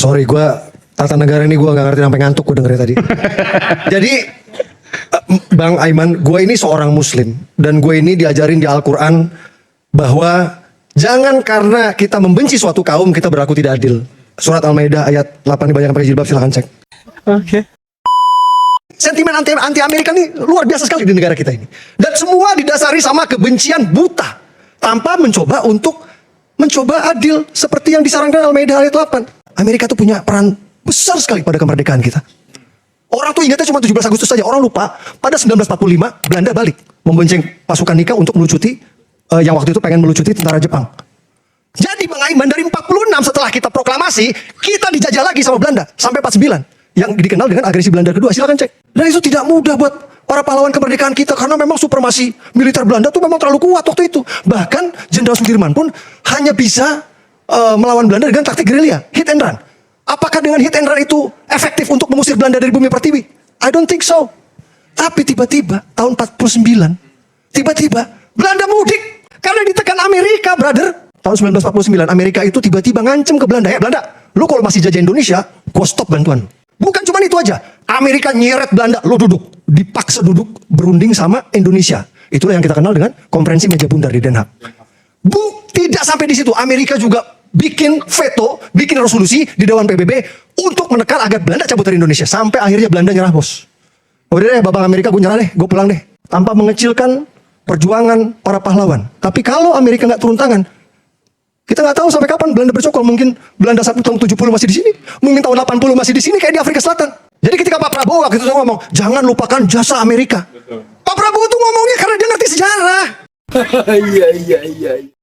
Sorry, gue tata negara ini gue gak ngerti sampai ngantuk gue dengerin tadi. Jadi Bang Aiman, gue ini seorang muslim. Dan gue ini diajarin di Al-Quran bahwa jangan karena kita membenci suatu kaum kita berlaku tidak adil. Surat Al-Maidah ayat 8 dibacakan pakai jilbab, silahkan cek. Oke. Sentimen anti Amerika ini luar biasa sekali di negara kita ini. Dan semua didasari sama kebencian buta. Tanpa mencoba adil seperti yang disarankan Al-Maidah ayat 8. Amerika tuh punya peran besar sekali pada kemerdekaan kita. Orang tuh ingatnya cuma 17 Agustus saja. Orang lupa pada 1945 Belanda balik membonceng pasukan Nika untuk melucuti yang waktu itu pengen melucuti tentara Jepang. Jadi Bang Aiman, dari 46 setelah kita proklamasi, kita dijajah lagi sama Belanda sampai 49 yang dikenal dengan agresi Belanda kedua. Silakan cek. Dan itu tidak mudah buat para pahlawan kemerdekaan kita karena memang supremasi militer Belanda tuh memang terlalu kuat waktu itu. Bahkan Jenderal Sudirman pun hanya bisa melawan Belanda dengan taktik gerilya, hit and run. Apakah dengan hit and run itu efektif untuk mengusir Belanda dari bumi pertiwi? I don't think so. Tapi tiba-tiba tahun 49, tiba-tiba Belanda mudik karena ditekan Amerika, brother. Tahun 1949 Amerika itu tiba-tiba ngancem ke Belanda. Ya Belanda, lu kalau masih jajah Indonesia, gua stop bantuan. Bukan cuma itu aja. Amerika nyeret Belanda, lu duduk, dipaksa duduk berunding sama Indonesia. Itulah yang kita kenal dengan konferensi meja bundar di Den Haag. Tidak sampai di situ. Amerika juga bikin veto, bikin resolusi di Dewan PBB untuk menekan agar Belanda cabut dari Indonesia. Sampai akhirnya Belanda nyerah, bos. Udah deh, Bapak Amerika, gue nyerah deh, gue pulang deh. Tanpa mengecilkan perjuangan para pahlawan. Tapi kalau Amerika nggak turun tangan, kita nggak tahu sampai kapan Belanda bercokol. Mungkin Belanda sampai tahun 70 masih di sini, mungkin tahun 80 masih di sini kayak di Afrika Selatan. Jadi ketika Pak Prabowo waktu itu ngomong, jangan lupakan jasa Amerika. Betul. Pak Prabowo tuh ngomongnya karena dia ngerti sejarah. Iya.